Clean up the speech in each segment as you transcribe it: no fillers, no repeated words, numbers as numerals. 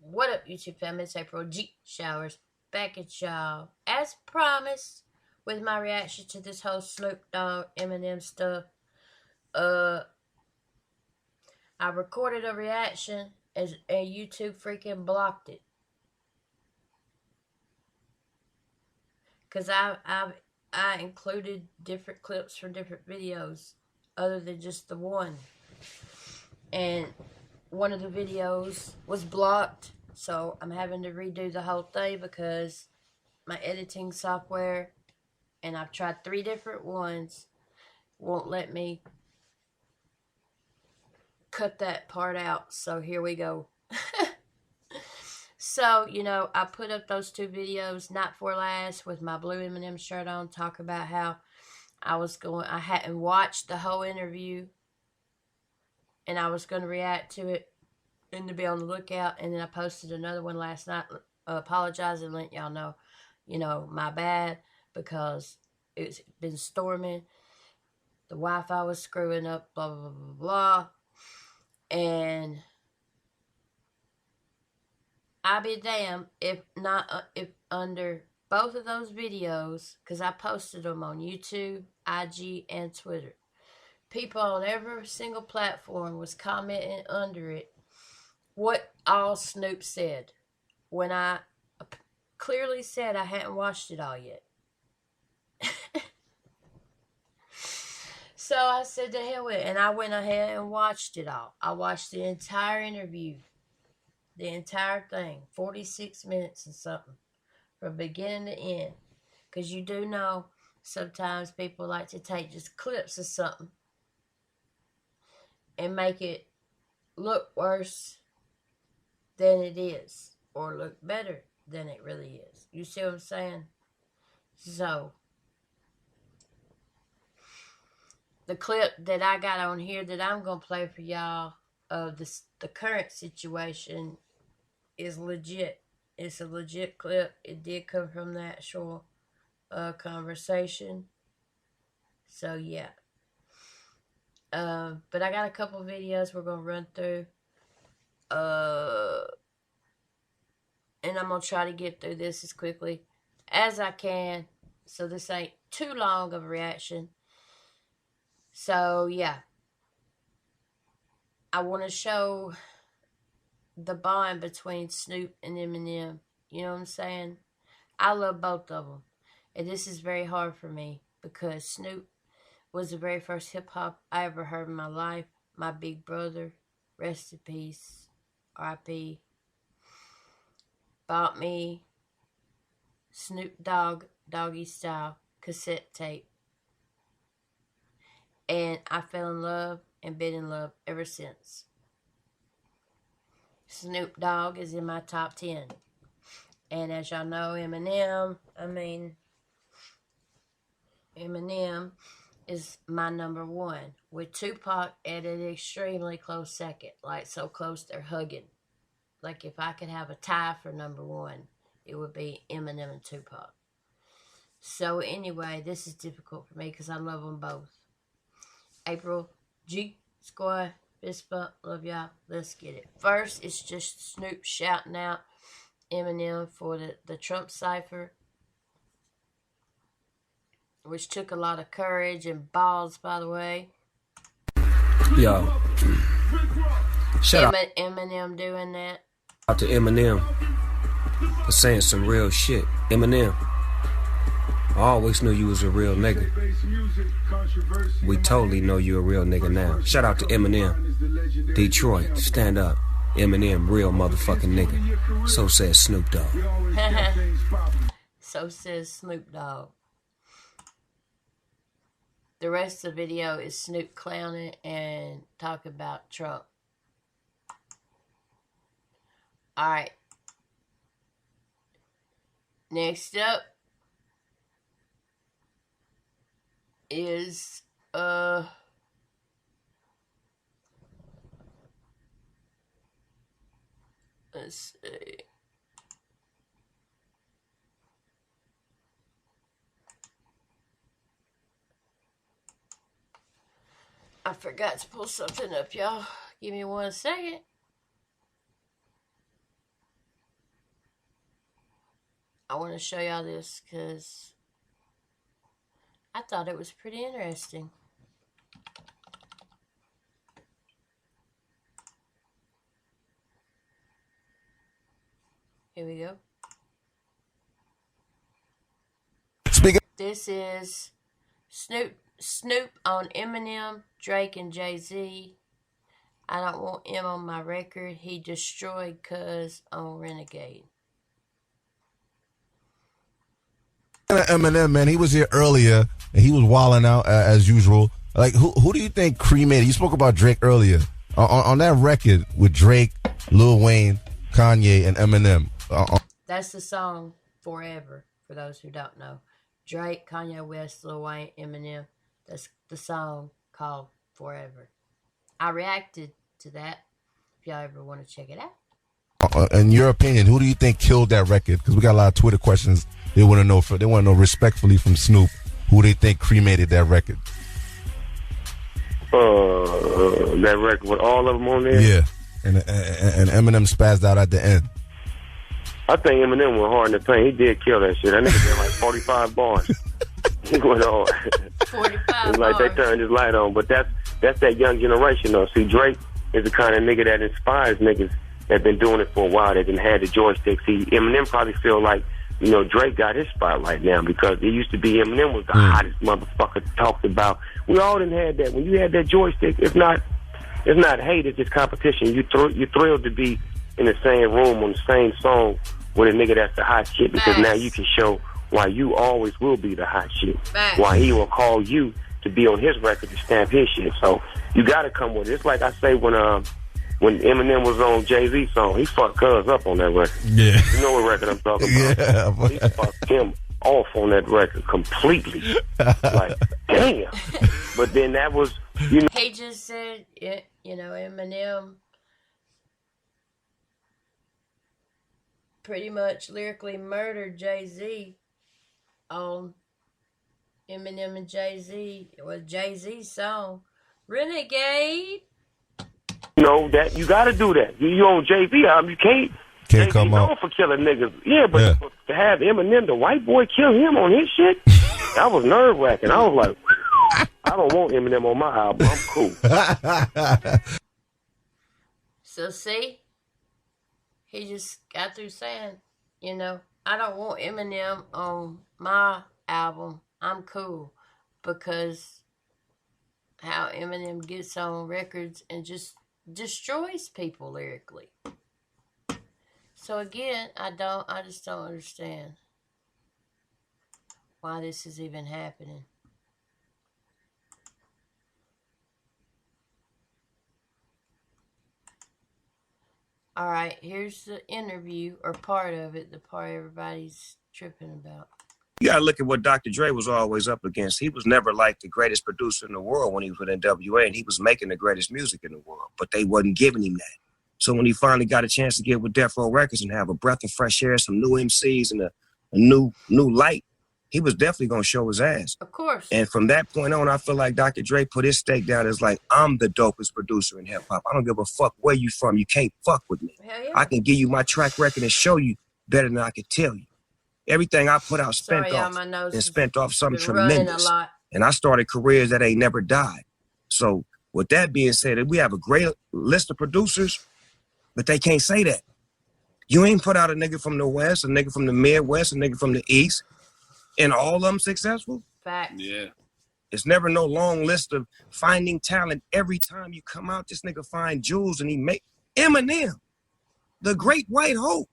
What up, YouTube family? It's April G Showers back at y'all as promised with my reaction to this whole Snoop Dogg Eminem stuff. Uh, I recorded a reaction and YouTube freaking blocked it because I included different clips from different videos other than just the one, and one of the videos was blocked. So I'm having to redo the whole thing because my editing software, and I've tried 3 different ones, won't let me cut that part out. So here we go. So, I put up those 2 videos, not for last, with my blue Eminem shirt on, talk about how I hadn't watched the whole interview, and I was going to react to it and to be on the lookout. And then I posted another one last night, apologizing, letting y'all know, my bad, because it's been storming. The Wi-Fi was screwing up, blah, blah, blah, blah, blah. And I'll be damned if under both of those videos, because I posted them on YouTube, IG, and Twitter, people on every single platform was commenting under it what all Snoop said, when I clearly said I hadn't watched it all yet. So I said to hell with it, and I went ahead and watched it all. I watched the entire interview, the entire thing, 46 minutes and something, from beginning to end. Because you do know sometimes people like to take just clips of something and make it look worse than it is, or look better than it really is. You see what I'm saying? So the clip that I got on here that I'm going to play for y'all of the current situation is legit. It's a legit clip. It did come from the actual conversation. So, yeah. But I got a couple videos we're going to run through. And I'm going to try to get through this as quickly as I can, so this ain't too long of a reaction. So, yeah. I want to show the bond between Snoop and Eminem. You know what I'm saying? I love both of them. And this is very hard for me because Snoop was the very first hip-hop I ever heard in my life. My big brother, rest in peace, R.I.P., bought me Snoop Dogg, Doggy Style cassette tape. And I fell in love and been in love ever since. Snoop Dogg is in my top 10. And as y'all know, Eminem is my number 1, with Tupac at an extremely close second. Like, so close they're hugging. Like, if I could have a tie for number 1, it would be Eminem and Tupac. So anyway, this is difficult for me because I love them both. April G Squad, fist bump, love y'all. Let's get it. First, it's just Snoop shouting out Eminem for the Trump cipher, which took a lot of courage and balls, by the way. Yo, shout out Eminem doing that. to Eminem for saying some real shit. Eminem, I always knew you was a real nigga. We totally know you a real nigga now. Shout out to Eminem. Detroit, stand up. Eminem, real motherfucking nigga. So says Snoop Dogg. So says Snoop Dogg. The rest of the video is Snoop clowning and talking about Trump. Alright. Next up is let's see. I forgot to pull something up, y'all. Give me 1 second. I want to show y'all this because I thought it was pretty interesting. Here we go. This is Snoop on Eminem, Drake, and Jay-Z. I don't want him on my record. He destroyed Cuz on Renegade. Eminem, man, he was here earlier and he was wilding out as usual. Like, who do you think cremated? You spoke about Drake earlier. On that record with Drake, Lil Wayne, Kanye, and Eminem. That's the song Forever, for those who don't know. Drake, Kanye West, Lil Wayne, Eminem. That's the song called Forever. I reacted to that. If y'all ever want to check it out. In your opinion, who do you think killed that record? Because we got a lot of Twitter questions. They want to know respectfully from Snoop who they think cremated that record. That record with all of them on there. Yeah, and Eminem spazzed out at the end. I think Eminem went hard in the paint. He did kill that shit. That nigga did like 45 bars. He went hard. 45 It's like they turned his light on. But that's that young generation, though. See, Drake is the kind of nigga that inspires niggas that been doing it for a while, that done had the joystick. See, Eminem probably feel like, you know, Drake got his spotlight now because it used to be Eminem was the hottest motherfucker talked about. We all done had that. When you had that joystick, it's not hate, it's just competition. You're thrilled to be in the same room on the same song with a nigga that's the hot shit because now you can show why you always will be the hot shit. Why he will call you to be on his record to stamp his shit. So you gotta come with it. It's like I say when Eminem was on Jay-Z song, he fucked Cuz up on that record. Yeah. You know what record I'm talking about. Yeah. He fucked him off on that record completely. Like, damn. But then that was, you know. He just said, you know, Eminem pretty much lyrically murdered Jay-Z on Eminem and Jay-Z. It was Jay-Z's song, Renegade. You know, that you got to do that. You on Jay-Z album, you can't come known out for killing niggas. Yeah, but to have Eminem, the white boy, kill him on his shit, that was nerve-wracking. I was like, I don't want Eminem on my album. I'm cool. So see, he just got through saying, you know, I don't want Eminem on my album. I'm cool. Because how Eminem gets on records and just destroys people lyrically. So again, I just don't understand why this is even happening. All right, here's the interview, or part of it, the part everybody's tripping about. You gotta look at what Dr. Dre was always up against. He was never like the greatest producer in the world when he was with NWA, and he was making the greatest music in the world, but they wasn't giving him that. So when he finally got a chance to get with Death Row Records and have a breath of fresh air, some new MCs and a new light, he was definitely gonna show his ass. Of course. And from that point on, I feel like Dr. Dre put his stake down as like, I'm the dopest producer in hip hop. I don't give a fuck where you from. You can't fuck with me. Hell yeah. I can give you my track record and show you better than I can tell you. Everything I put out spent off something tremendous. And I started careers that ain't never died. So with that being said, we have a great list of producers, but they can't say that. You ain't put out a nigga from the West, a nigga from the Midwest, a nigga from the East, and all of them successful? Facts. Yeah. It's never no long list of finding talent. Every time you come out, this nigga find jewels and he make Eminem, the great white hope.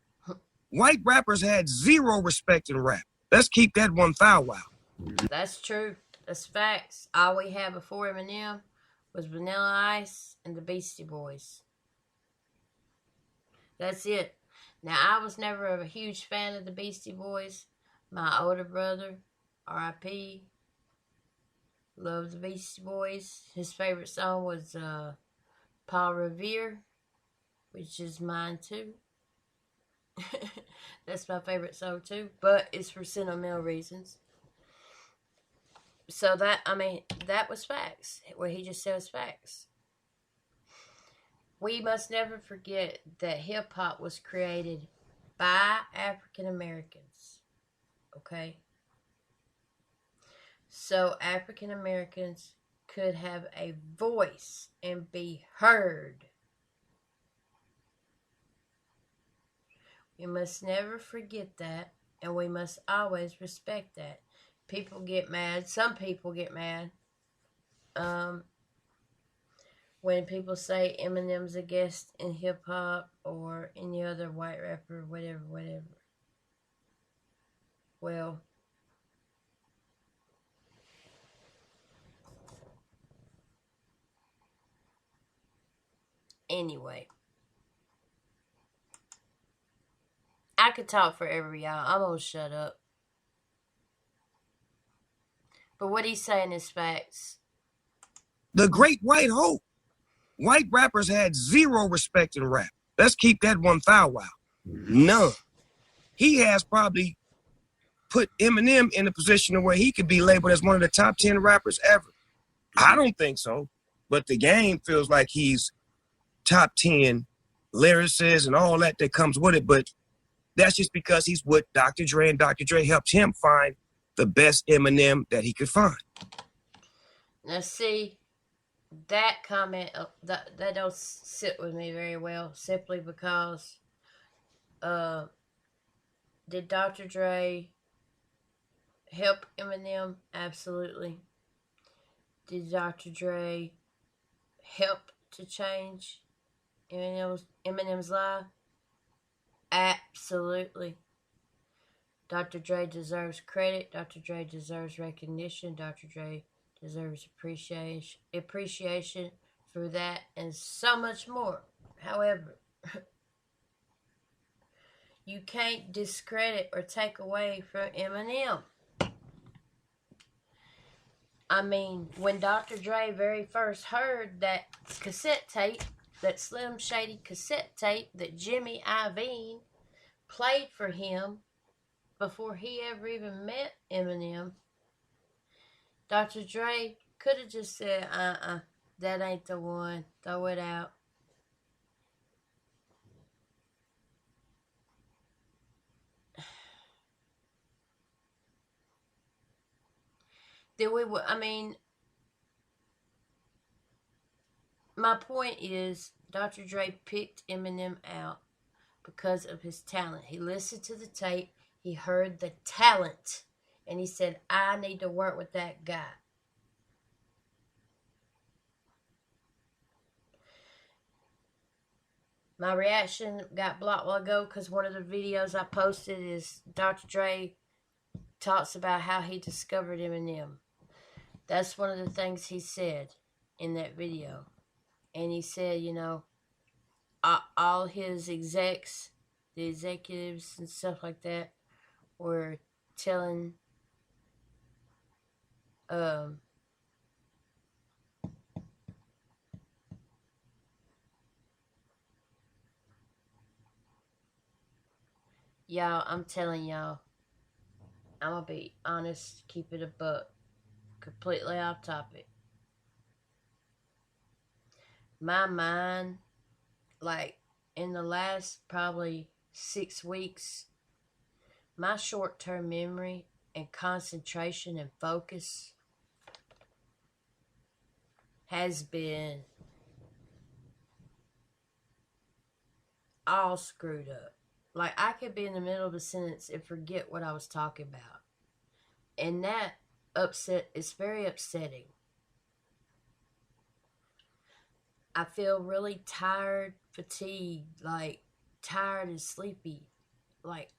White rappers had zero respect in rap. Let's keep that 1,000 wow. That's true. That's facts. All we had before Eminem was Vanilla Ice and the Beastie Boys. That's it. Now, I was never a huge fan of the Beastie Boys. My older brother, R.I.P., loved the Beastie Boys. His favorite song was Paul Revere, which is mine too. That's my favorite song too, but it's for sentimental reasons. So that was facts. What he just said was facts. We must never forget that hip-hop was created by African Americans. okay? So African Americans could have a voice and be heard. We must never forget that, and we must always respect that. People get mad. Some people get mad when people say Eminem's a guest in hip hop or any other white rapper, whatever, whatever. Well, anyway, I could talk forever, y'all. I'm gonna shut up. But what he's saying is facts. The great white hope. White rappers had zero respect in rap. Let's keep that 1,000. None. He has probably put Eminem in a position where he could be labeled as one of the top 10 rappers ever. I don't think so. But the game feels like he's top 10 lyricists and all that comes with it. But that's just because he's with Dr. Dre, and Dr. Dre helped him find the best Eminem that he could find. Now, see, that comment, that don't sit with me very well, simply because did Dr. Dre help Eminem? Absolutely. Did Dr. Dre help to change Eminem's life? Absolutely. Dr. Dre deserves credit. Dr. Dre deserves recognition. Dr. Dre deserves appreciation for that and so much more. However, you can't discredit or take away from Eminem. I mean, when Dr. Dre very first heard that cassette tape, that Slim Shady cassette tape that Jimmy Iovine played for him before he ever even met Eminem, Dr. Dre could have just said, that ain't the one. Throw it out. My point is, Dr. Dre picked Eminem out because of his talent. He listened to the tape, he heard the talent, and he said, I need to work with that guy. My reaction got blocked a while ago because one of the videos I posted is Dr. Dre talks about how he discovered Eminem. That's one of the things he said in that video. And he said, all his execs, the executives and stuff like that, were telling y'all, I'm telling y'all, I'm gonna be honest, keep it a buck, completely off topic. My mind, like, in the last probably 6 weeks, my short-term memory and concentration and focus has been all screwed up. Like, I could be in the middle of a sentence and forget what I was talking about. And that it's very upsetting. I feel really tired, fatigued, like tired and sleepy, like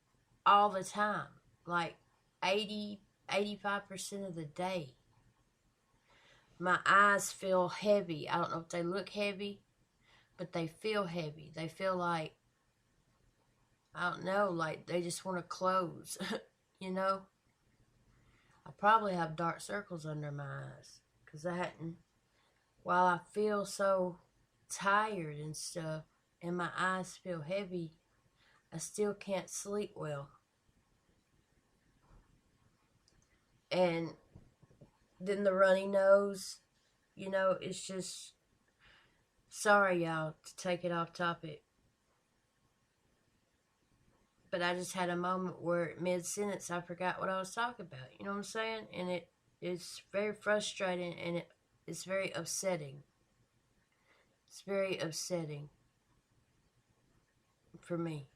all the time, like 85% of the day. My eyes feel heavy. I don't know if they look heavy, but they feel heavy. They feel like, I don't know, like they just want to close, I probably have dark circles under my eyes because while I feel so tired and stuff and my eyes feel heavy, I still can't sleep well. And then the runny nose, it's just, sorry y'all to take it off topic, but I just had a moment where mid-sentence I forgot what I was talking about. You know what I'm saying? And it's very frustrating, and it's very upsetting. It's very upsetting for me.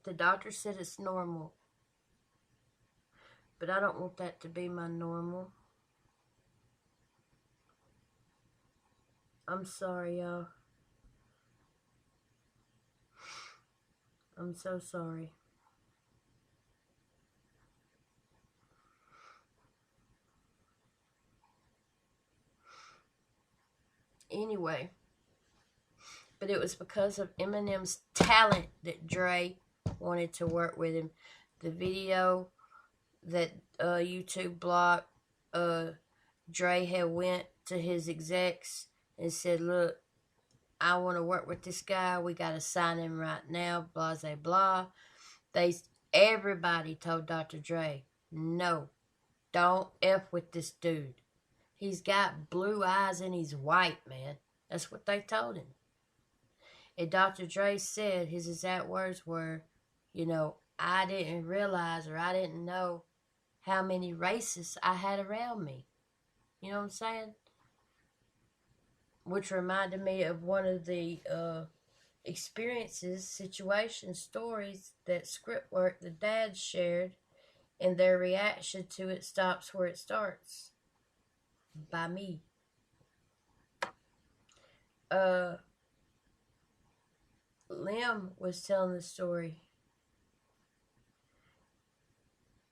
The doctor said it's normal, but I don't want that to be my normal. I'm sorry, y'all. I'm so sorry. Anyway, but it was because of Eminem's talent that Dre wanted to work with him. The video that YouTube blocked, Dre had went to his execs and said, look, I want to work with this guy. We got to sign him right now, blah, blah, blah. Everybody told Dr. Dre, no, don't F with this dude. He's got blue eyes and he's white, man. That's what they told him. And Dr. Dre said, his exact words were, I didn't realize, or I didn't know how many racists I had around me. You know what I'm saying? Which reminded me of one of the experiences, situations, stories that script work the dads shared, and their reaction to it stops where it starts. By me. Lim was telling the story,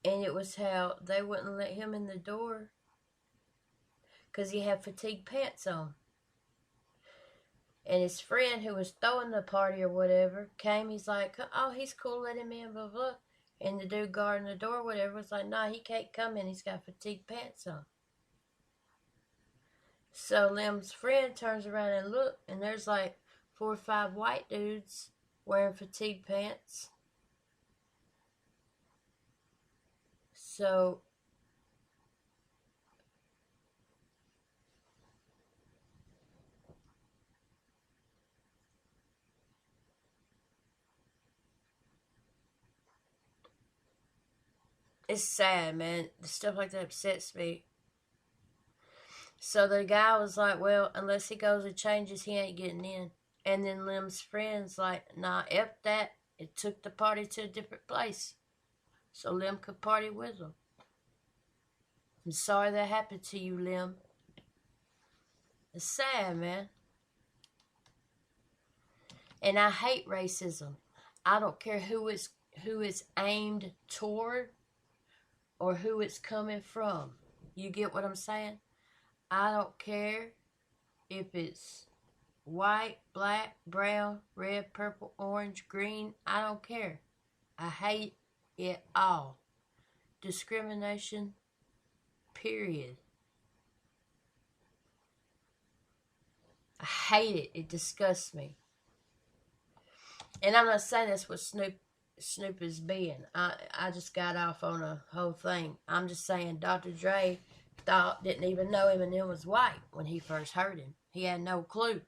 and it was how they wouldn't let him in the door because he had fatigue pants on. And his friend who was throwing the party or whatever came. He's like, oh, he's cool, let him in, blah, blah. And the dude guarding the door, whatever, was like, nah, he can't come in. He's got fatigue pants on. So Lim's friend turns around and look, and there's like 4 or 5 white dudes wearing fatigue pants. So it's sad, man. Stuff like that upsets me. So the guy was like, well, unless he goes and changes, he ain't getting in. And then Lim's friend's like, nah, F that. It took the party to a different place so Lim could party with them. I'm sorry that happened to you, Lim. It's sad, man. And I hate racism. I don't care who it's aimed toward or who it's coming from. You get what I'm saying? I don't care if it's white, black, brown, red, purple, orange, green. I don't care. I hate it all. Discrimination, period. I hate it. It disgusts me. And I'm not saying that's what Snoop is being. I just got off on a whole thing. I'm just saying Dr. Dre didn't even know Eminem was white when he first heard him. He had no clue.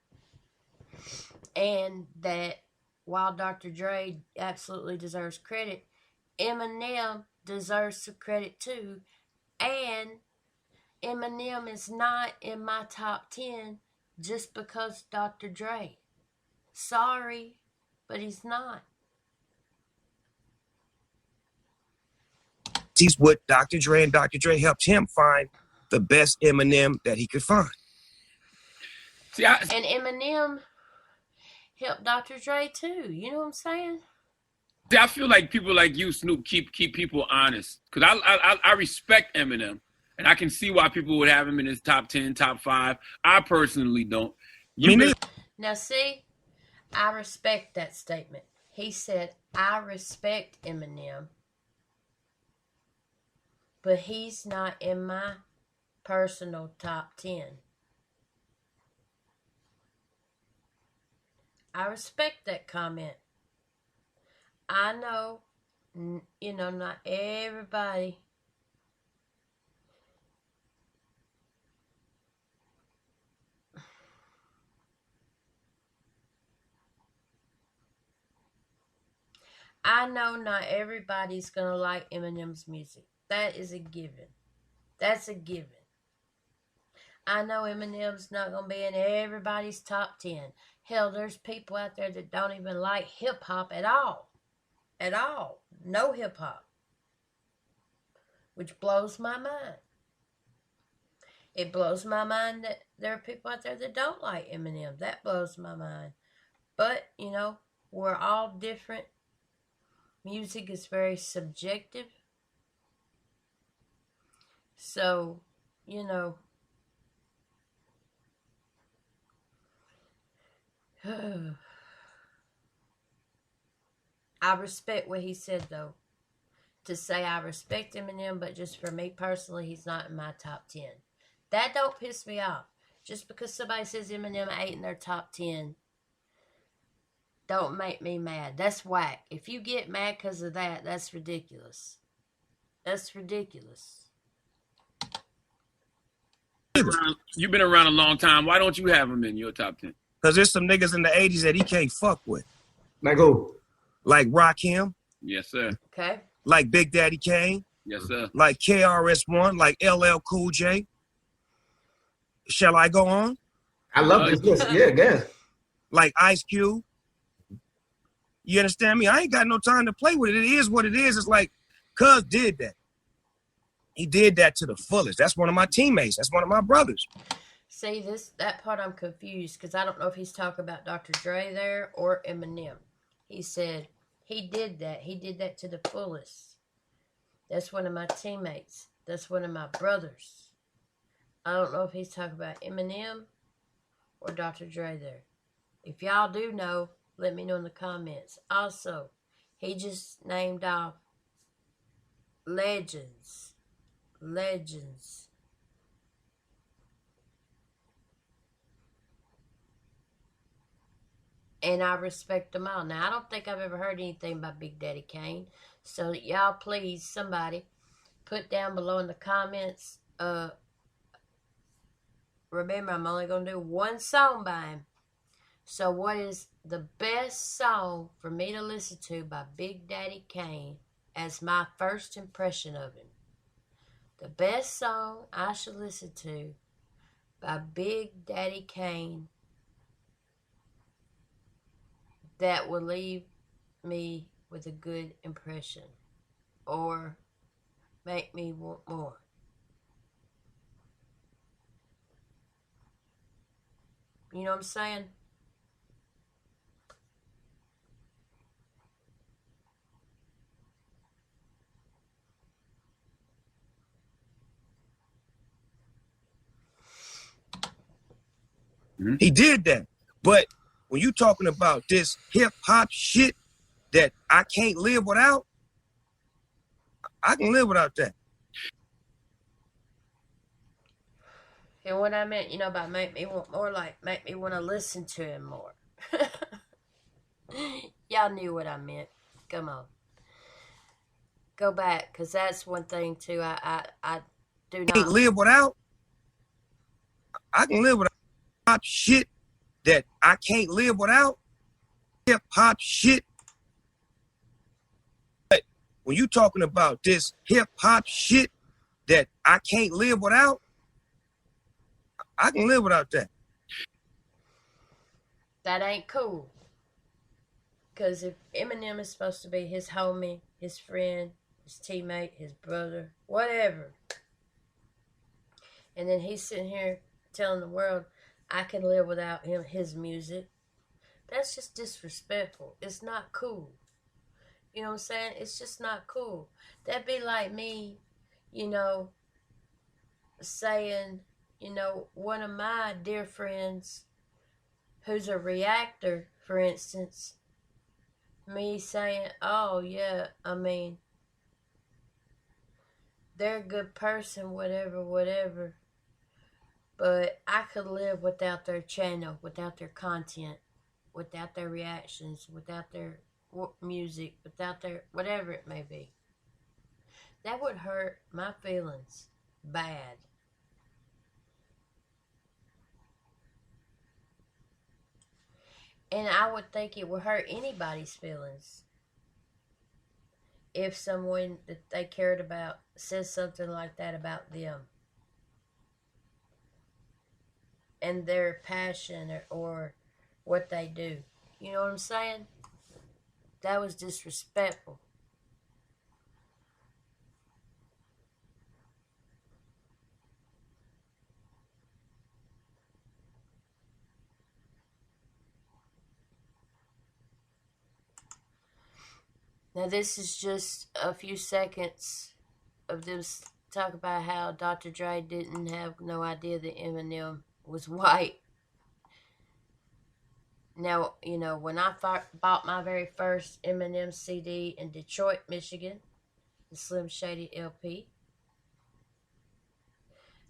And that while Dr. Dre absolutely deserves credit, Eminem deserves some credit too. And Eminem is not in my top 10 just because Dr. Dre. Sorry, but he's not. He's what Dr. Dre, and Dr. Dre helped him find the best Eminem that he could find. And Eminem helped Dr. Dre too. You know what I'm saying? See, I feel like people like you, Snoop, keep people honest. Because I respect Eminem. And I can see why people would have him in his top 10, top 5. I personally don't. Now see, I respect that statement. He said, I respect Eminem, but he's not in my personal top 10. I respect that comment. I know, not everybody I know not everybody's going to like Eminem's music. That is a given. That's a given. I know Eminem's not going to be in everybody's top 10. Hell, there's people out there that don't even like hip-hop at all. At all. No hip-hop. Which blows my mind. It blows my mind that there are people out there that don't like Eminem. That blows my mind. But, you know, we're all different. Music is very subjective. So, you know, I respect what he said, though. To say I respect Eminem, but just for me personally, he's not in my top 10. That don't piss me off. Just because somebody says Eminem ain't in their top 10, don't make me mad. That's whack. If you get mad because of that, that's ridiculous. That's ridiculous. You've been around a long time. Why don't you have him in your top 10? Because there's some niggas in the 80s that he can't fuck with. Like who? Like Rakim. Yes, sir. Okay. Like Big Daddy Kane. Yes, sir. Like KRS-One. Like LL Cool J. Shall I go on? I love this list. Yeah, yeah. Like Ice Cube. You understand me? I ain't got no time to play with it. It is what it is. It's like, Cuz did that. He did that to the fullest. That's one of my teammates. That's one of my brothers. See, that part I'm confused because I don't know if he's talking about Dr. Dre there or Eminem. He said he did that. He did that to the fullest. That's one of my teammates. That's one of my brothers. I don't know if he's talking about Eminem or Dr. Dre there. If y'all do know, let me know in the comments. Also, he just named off legends. Legends. And I respect them all. Now, I don't think I've ever heard anything by Big Daddy Kane. So, y'all please, somebody, put down below in the comments. Remember, I'm only going to do one song by him. So, what is the best song for me to listen to by Big Daddy Kane as my first impression of him? The best song I should listen to by Big Daddy Kane that will leave me with a good impression or make me want more. You know what I'm saying? He did that. But when you talking about this hip-hop shit that I can't live without, I can live without that. And what I meant, you know, by make me want more, like make me want to listen to him more. Y'all knew what I meant. Come on. Go back, because that's one thing, too, I do not... Can't live without, I can live without hip-hop shit that I can't live without. Hip-hop shit. But when you talking about this hip-hop shit that I can't live without, I can live without that. That ain't cool. Because if Eminem is supposed to be his homie, his friend, his teammate, his brother, whatever, and then he's sitting here telling the world, I can live without him, his music, that's just disrespectful. It's not cool. You know what I'm saying? It's just not cool. That'd be like me, you know, saying, you know, one of my dear friends who's a reactor, for instance, me saying, oh, yeah, I mean, they're a good person, whatever, but I could live without their channel, without their content, without their reactions, without their music, without their whatever it may be. That would hurt my feelings bad. And I would think it would hurt anybody's feelings. if someone that they cared about says something like that about them and their passion or what they do. You know what I'm saying? That was disrespectful. Now, this is just a few seconds of them talk about how Dr. Dre didn't have no idea that Eminem was white. Now, you know, when I bought my very first Eminem CD in Detroit, Michigan, the Slim Shady LP,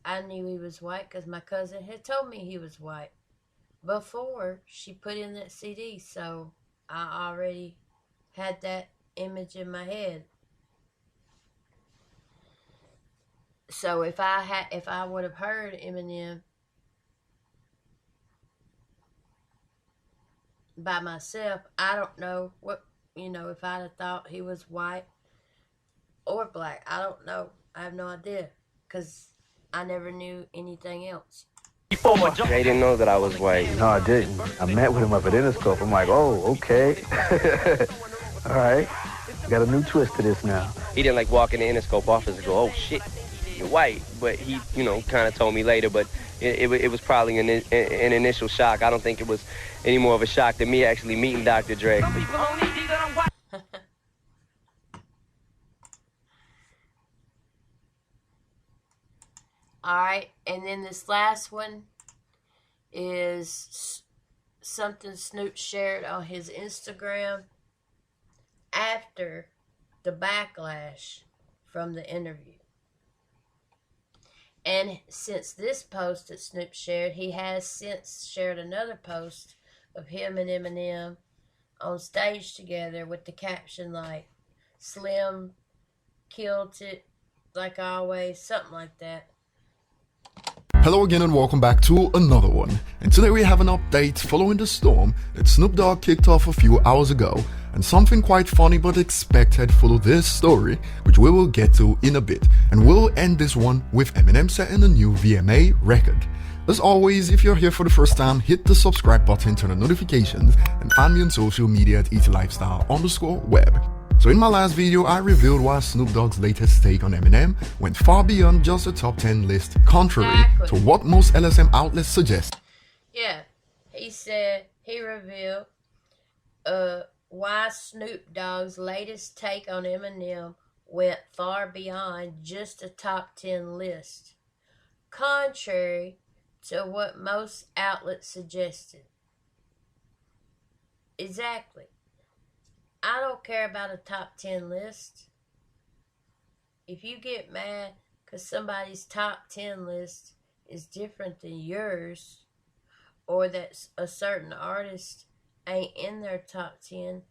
I knew he was white because my cousin had told me he was white before she put in that CD, so I already had that image in my head. So if I would have heard Eminem by myself, I don't know what, you know, if I'd have thought he was white or black. I don't know. I have no idea because I never knew anything else. They didn't know that I was white. No, I didn't. I met with him up at Interscope. I'm like, oh, okay. All right. Got a new twist to this now. He didn't like walk in the Interscope office and go, oh shit, you're white. But he, you know, kind of told me later, but it was probably an initial shock. I don't think it was any more of a shock than me actually meeting Dr. Dre. Alright, and then this last one is something Snoop shared on his Instagram after the backlash from the interview. And since this post that Snoop shared, he has since shared another post of him and Eminem on stage together with the caption like, Slim killed it like always, something like that. Hello again and welcome back to another one. And today we have an update following the storm that Snoop Dogg kicked off a few hours ago, and something quite funny but expected followed this story, which we will get to in a bit. And we'll end this one with Eminem setting a new VMA record. As always, if you're here for the first time, hit the subscribe button, turn on notifications, and find me on social media at eatlifestyle_web. So in my last video, I revealed why Snoop Dogg's latest take on Eminem went far beyond just a top 10 list, contrary to what most LSM outlets suggest. Yeah, he said, he revealed why Snoop Dogg's latest take on Eminem went far beyond just a top 10 list, contrary to what most outlets suggested. Exactly. I don't care about a top 10 list. If you get mad because somebody's top 10 list is different than yours, or that a certain artist ain't in their top 10,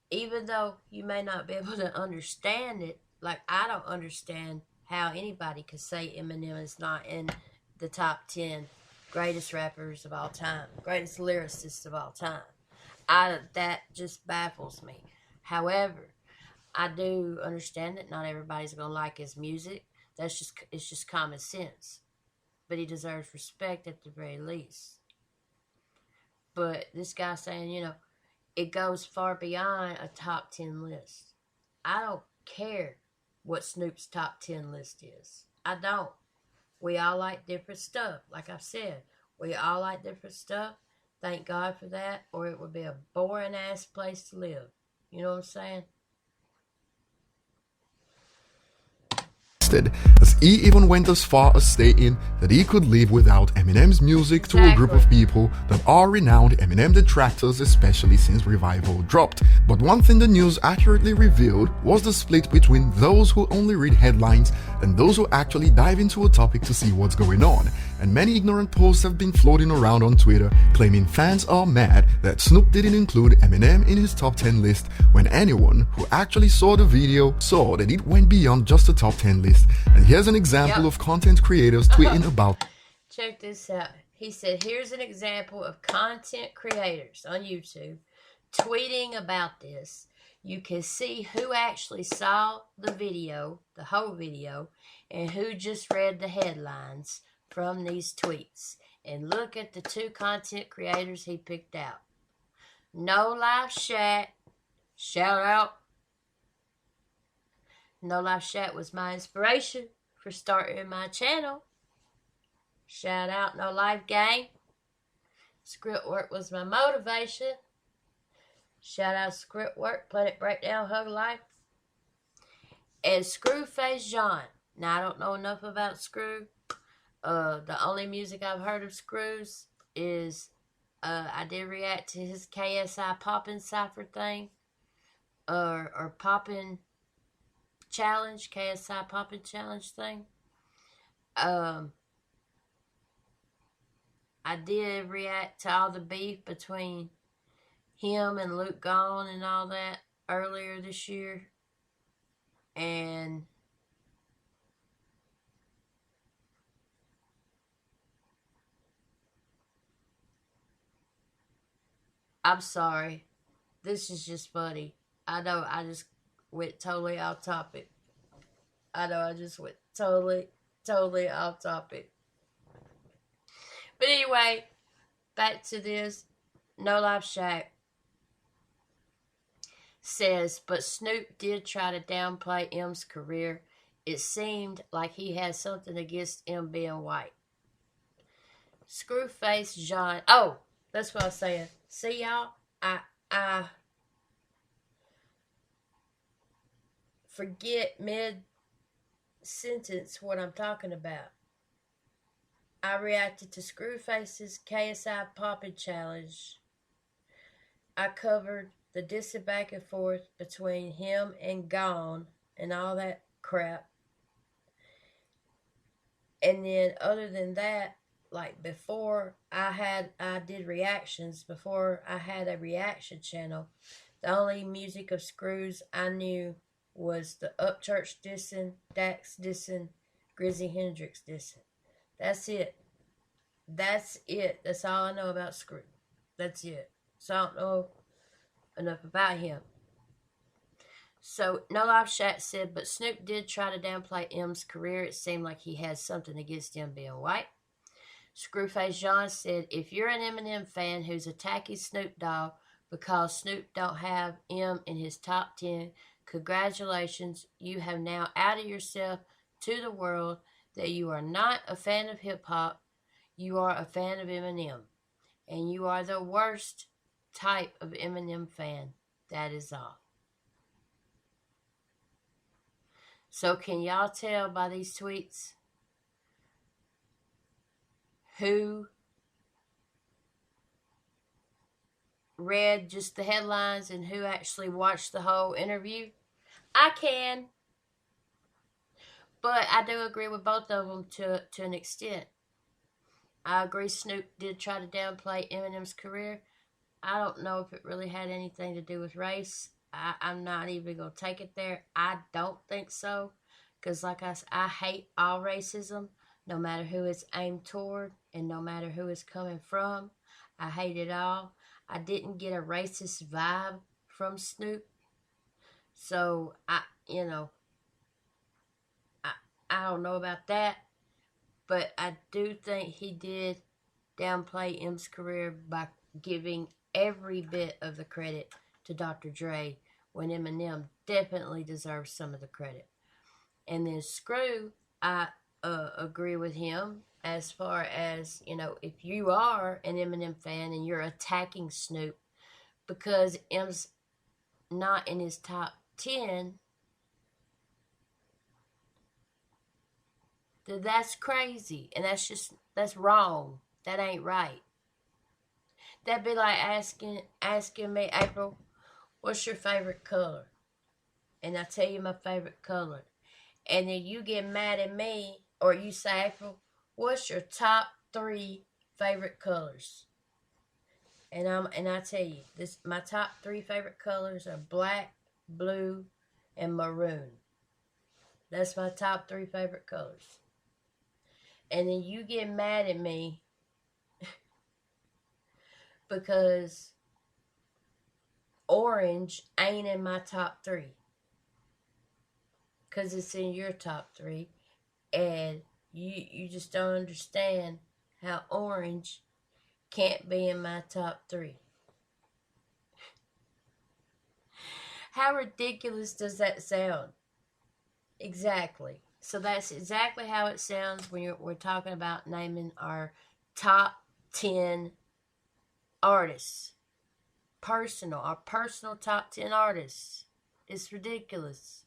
even though you may not be able to understand it, like I don't understand how anybody could say Eminem is not in the top 10 greatest rappers of all time, greatest lyricists of all time. That just baffles me. However, I do understand that not everybody's going to like his music. It's just common sense. But he deserves respect at the very least. But this guy saying, you know, it goes far beyond a top 10 list. I don't care what Snoop's top 10 list is. I don't. We all like different stuff. Like I've said, we all like different stuff. Thank God for that, or it would be a boring ass place to live. You know what I'm saying? As he even went as far as stating that he could live without Eminem's music to a group of people that are renowned Eminem detractors, especially since Revival dropped. But one thing the news accurately revealed was the split between those who only read headlines and those who actually dive into a topic to see what's going on. And many ignorant posts have been floating around on Twitter claiming fans are mad that Snoop didn't include Eminem in his top 10 list, when anyone who actually saw the video saw that it went beyond just a top 10 list. And here's an example of content creators tweeting about. Check this out. He said, here's an example of content creators on YouTube tweeting about this. you can see who actually saw the video, the whole video, and who just read the headlines from these tweets. And look at the 2 content creators he picked out. No Life Shat, shout out. No Life Shat was my inspiration for starting my channel. Shout out No Life Gang. Script Work was my motivation. Shout out Script Work, Planet Breakdown, Hug Life. And Screwface John. Now, I don't know enough about Screw. The only music I've heard of Screw's is I did react to his KSI Poppin' Cypher thing. Or Poppin' Challenge, KSI Poppin' Challenge thing. I did react to all the beef between him and Luke Gone and all that earlier this year. And I'm sorry. This is just funny. I know I just went totally off topic. But anyway, back to this. No Life Shack says, but Snoop did try to downplay M's career. It seemed like he had something against M being white. Screwface John. Oh, that's what I was saying. See, y'all? I forget mid-sentence what I'm talking about. I reacted to Screwface's KSI Poppin' Challenge. I covered the dissing back and forth between him and Gone and all that crap. And then other than that, like before I did reactions, before I had a reaction channel, the only music of Screws I knew was the Upchurch dissing, Dax dissing, Grizzy Hendrix dissing. That's it. That's all I know about Screw. That's it. So I don't know enough about him. So No Life Shat said, but Snoop did try to downplay M's career. It seemed like he had something against him being white. Screwface John said, if you're an Eminem fan who's attacking Snoop Dogg because Snoop don't have M in his top 10, congratulations, you have now outed yourself to the world that you are not a fan of hip-hop, you are a fan of Eminem, and you are the worst type of Eminem fan. That is all. So can y'all tell by these tweets who read just the headlines and who actually watched the whole interview? I can. But I do agree with both of them to an extent. I agree Snoop did try to downplay Eminem's career. I don't know if it really had anything to do with race. I'm not even going to take it there. I don't think so. Because like I said, I hate all racism, no matter who it's aimed toward and no matter who it's coming from. I hate it all. I didn't get a racist vibe from Snoop. So, I don't know about that. But I do think he did downplay M's career by giving every bit of the credit to Dr. Dre when Eminem definitely deserves some of the credit. And then Screw, I agree with him as far as, if you are an Eminem fan and you're attacking Snoop because M's not in his top 10, then that's crazy. And that's wrong. That ain't right. That'd be like asking me, April, what's your favorite color? And I tell you my favorite color. And then you get mad at me, or you say, April, what's your top 3 favorite colors? And I tell you, my top 3 favorite colors are black, blue, and maroon. That's my top 3 favorite colors. And then you get mad at me Orange ain't in my top 3. Because it's in your top 3. And you just don't understand how Orange can't be in my top 3. How ridiculous does that sound? Exactly. So that's exactly how it sounds when we're talking about naming our top 10 artists. Our personal top 10 artists. It's ridiculous.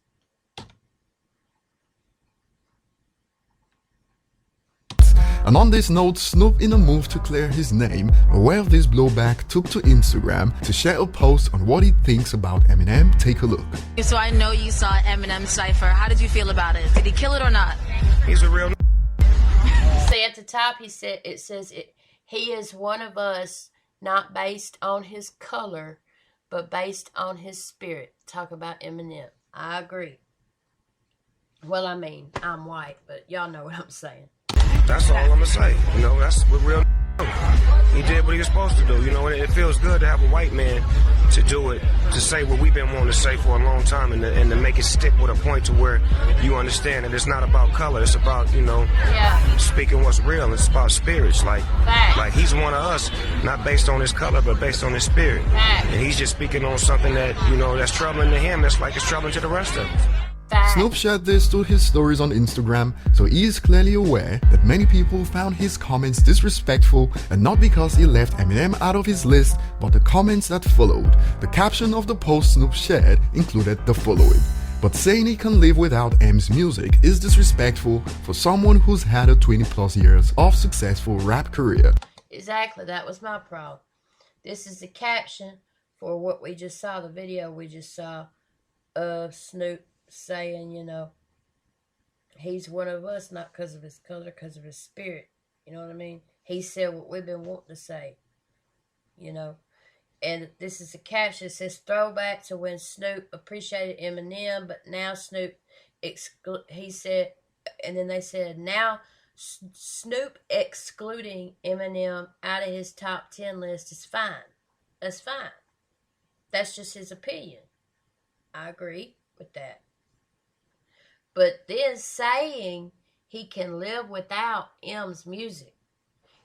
And on this note, Snoop, in a move to clear his name, aware of this blowback, took to Instagram to share a post on what he thinks about Eminem. Take a look. So I know you saw Eminem's cipher. How did you feel about it? Did he kill it or not? He's a real. See, at the top it says he is one of us, not based on his color, but based on his spirit. Talk about Eminem. I agree. Well, I mean, I'm white, but y'all know what I'm saying. That's all I'm gonna say. You know, that's what real do. He did what he was supposed to do. You know, and it feels good to have a white man to do it, to say what we've been wanting to say for a long time, and to make it stick with a point to where you understand that it's not about color. It's about, you know, speaking what's real. It's about spirits. Like he's one of us, not based on his color, but based on his spirit. And he's just speaking on something that, you know, that's troubling to him. That's like it's troubling to the rest of us. Snoop shared this to his stories on Instagram, so he is clearly aware that many people found his comments disrespectful, and not because he left Eminem out of his list, but the comments that followed. The caption of the post Snoop shared included the following: "But saying he can live without M's music is disrespectful for someone who's had a 20+ years of successful rap career." Exactly, that was my problem. This is the caption for what we just saw, the video we just saw of Snoop saying, you know, he's one of us, not because of his color, because of his spirit. You know what I mean? He said what we've been wanting to say, you know. And this is a caption. It says, throwback to when Snoop appreciated Eminem, but now Snoop, he said, and then they said, now Snoop excluding Eminem out of his top 10 list is fine. That's fine. That's just his opinion. I agree with that. But then saying he can live without M's music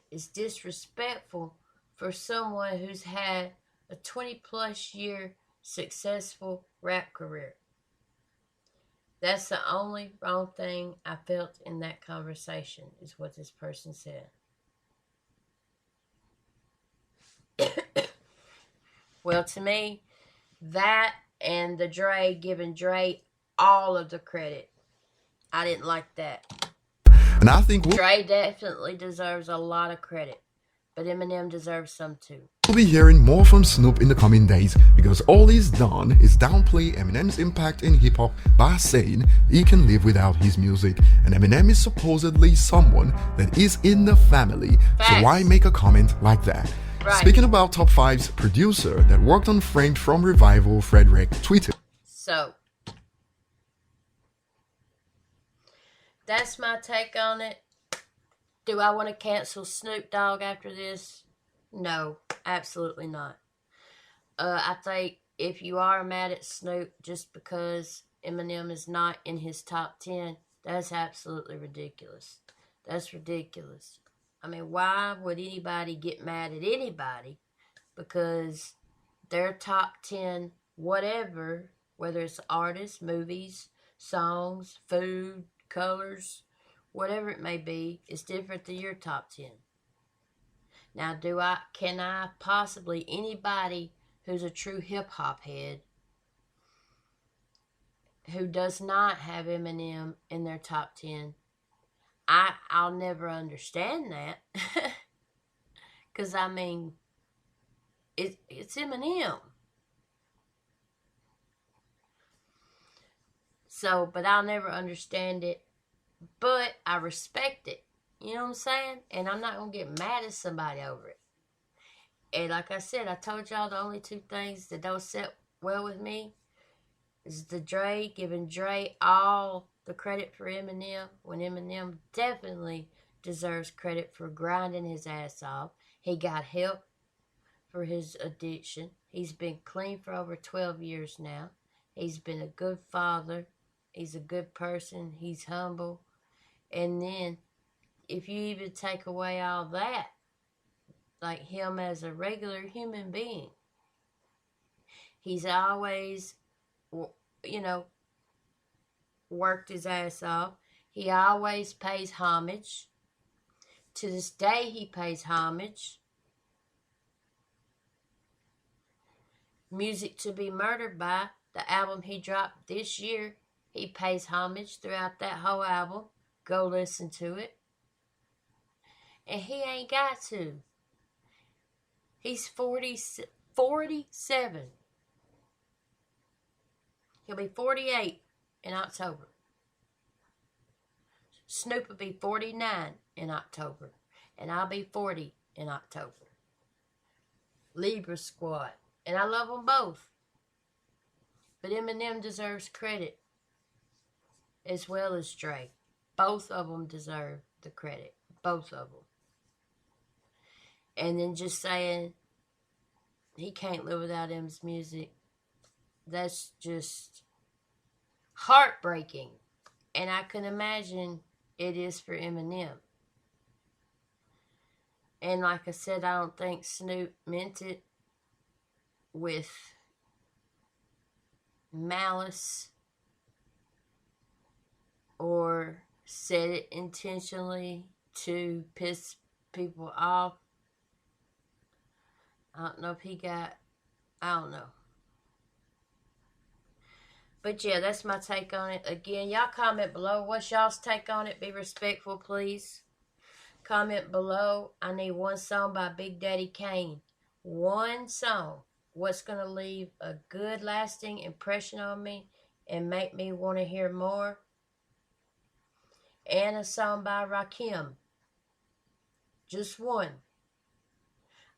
is disrespectful for someone who's had a 20+ year successful rap career. That's the only wrong thing I felt in that conversation, is what this person said. Well, to me, that and the Dre, giving Dre all of the credit, I didn't like that. And I think Dre definitely deserves a lot of credit, but Eminem deserves some too. we'll be hearing more from Snoop in the coming days, because all he's done is downplay Eminem's impact in hip-hop by saying he can live without his music, and Eminem is supposedly someone that is in the family. Facts. So why make a comment like that? Right. Speaking about Top 5's producer that worked on Frank from Revival, Frederick tweeted, So, that's my take on it. Do I want to cancel Snoop Dogg after this? No, absolutely not. I think if you are mad at Snoop just because Eminem is not in his top 10, that's absolutely ridiculous. That's ridiculous. I mean, why would anybody get mad at anybody because their top 10, whatever, whether it's artists, movies, songs, food, colors, whatever it may be, is different than your top 10. Now, can I possibly, anybody who's a true hip-hop head who does not have Eminem in their top 10, I'll never understand that. Because, I mean, it's Eminem. So, but I'll never understand it. But I respect it. You know what I'm saying? And I'm not going to get mad at somebody over it. And like I said, I told y'all the only two things that don't sit well with me is the Dre, giving Dre all the credit for Eminem, when Eminem definitely deserves credit for grinding his ass off. He got help for his addiction. He's been clean for over 12 years now. He's been a good father. He's a good person. He's humble. And then, if you even take away all that, like him as a regular human being, he's always, worked his ass off. He always pays homage. To this day, he pays homage. Music to Be Murdered By, the album he dropped this year, he pays homage throughout that whole album. Go listen to it. And he ain't got to. He's 47. He'll be 48 in October. Snoop will be 49 in October. And I'll be 40 in October. Libra Squad. And I love them both. But Eminem deserves credit as well as Drake. Both of them deserve the credit. Both of them. And then just saying he can't live without M's music, that's just heartbreaking. And I can imagine it is for Eminem. And like I said, I don't think Snoop meant it with malice or said it intentionally to piss people off. I don't know if I don't know. But yeah, that's my take on it. Again, y'all comment below. What's y'all's take on it? Be respectful, please. Comment below. I need one song by Big Daddy Kane. One song. What's going to leave a good, lasting impression on me and make me want to hear more. And a song by Rakim. Just one.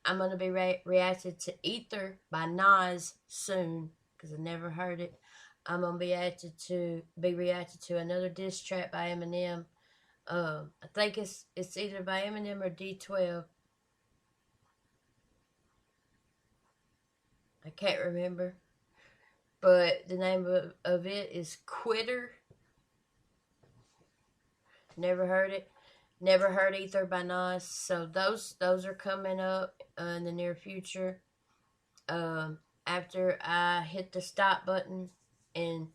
I'm going to be reacting to Ether by Nas soon, because I never heard it. I'm going to be reacted to another diss track by Eminem. I think it's either by Eminem or D12. I can't remember. But the name of it is Quitter. Never heard it. Never heard Ether by Nas. So those are coming up in the near future. After I hit the stop button and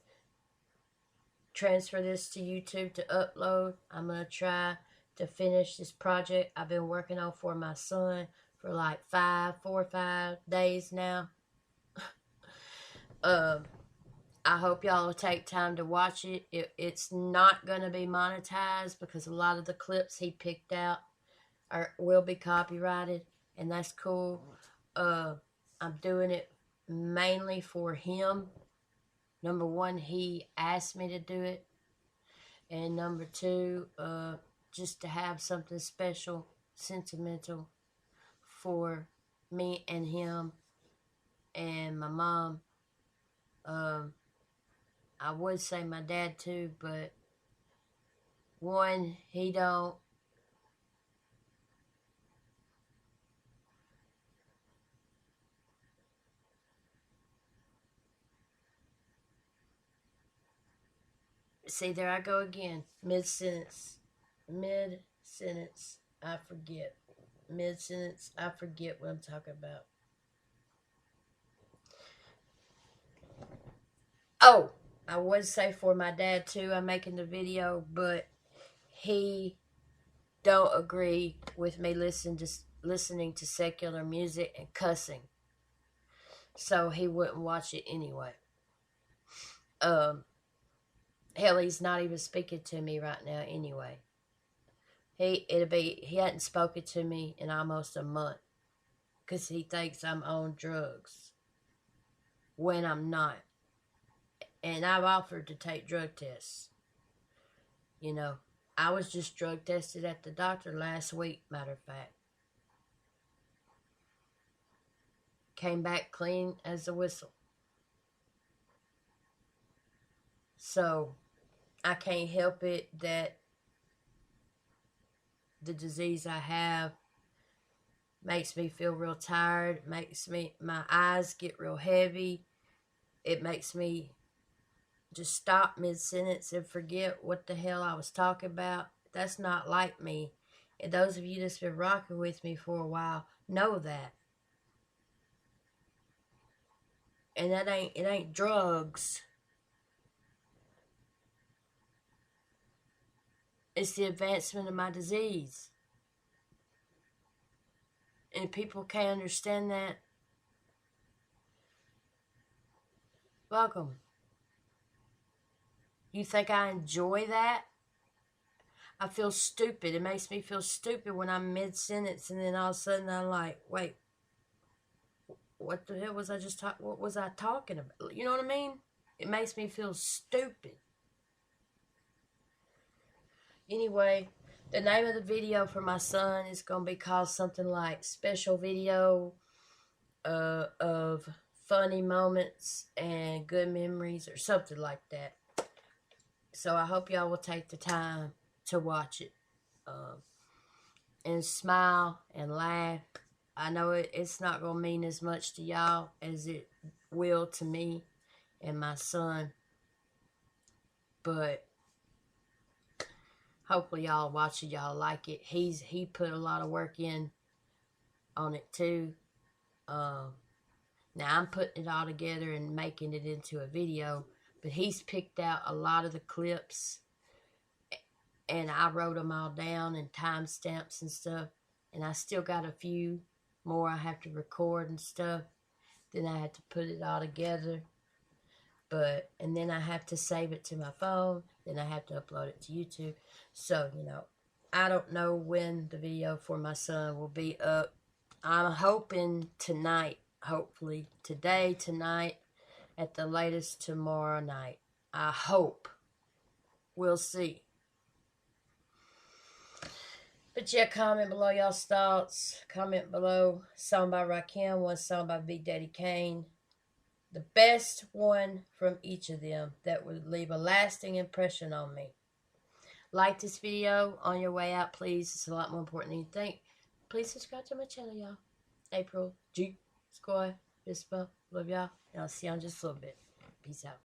transfer this to YouTube to upload, I'm going to try to finish this project I've been working on for my son for like 4 or 5 days now. I hope y'all will take time to watch it. It's not going to be monetized because a lot of the clips he picked out will be copyrighted, and that's cool. I'm doing it mainly for him. Number one, he asked me to do it. And number two, just to have something special, sentimental for me and him and my mom. I would say my dad too, but one, he don't see, there I go again. Mid-sentence, I forget. Mid-sentence, I forget what I'm talking about. Oh, I would say for my dad too, I'm making the video, but he don't agree with me listening to secular music and cussing. So he wouldn't watch it anyway. Hell, he's not even speaking to me right now anyway. He hadn't spoken to me in almost a month because he thinks I'm on drugs when I'm not. And I've offered to take drug tests. You know, I was just drug tested at the doctor last week, matter of fact. Came back clean as a whistle. So, I can't help it that the disease I have makes me feel real tired, makes my eyes get real heavy. It makes me just stop mid-sentence and forget what the hell I was talking about. That's not like me. And those of you that's been rocking with me for a while know that. And it ain't drugs. It's the advancement of my disease. And if people can't understand that, welcome. You think I enjoy that? I feel stupid. It makes me feel stupid when I'm mid-sentence and then all of a sudden I'm like, wait, what the hell was I just talking? What was I talking about? You know what I mean? It makes me feel stupid. Anyway, the name of the video for my son is going to be called something like Special Video of Funny Moments and Good Memories or something like that. So I hope y'all will take the time to watch it and smile and laugh. I know it's not going to mean as much to y'all as it will to me and my son. But hopefully y'all watch it, y'all like it. He put a lot of work in on it too. Now I'm putting it all together and making it into a video, but he's picked out a lot of the clips and I wrote them all down and timestamps and stuff. And I still got a few more I have to record and stuff. Then I have to put it all together. And then I have to save it to my phone. Then I have to upload it to YouTube. So, I don't know when the video for my son will be up. I'm hoping tonight, hopefully today, tonight, at the latest tomorrow night. I hope. We'll see. But yeah, comment below y'all's thoughts. Comment below. Song by Rakim, one song by Big Daddy Kane. The best one from each of them that would leave a lasting impression on me. Like this video on your way out, please. It's a lot more important than you think. Please subscribe to my channel, y'all. April G. Squad. Fist bump. Love y'all. And I'll see you in just a little bit. Peace out.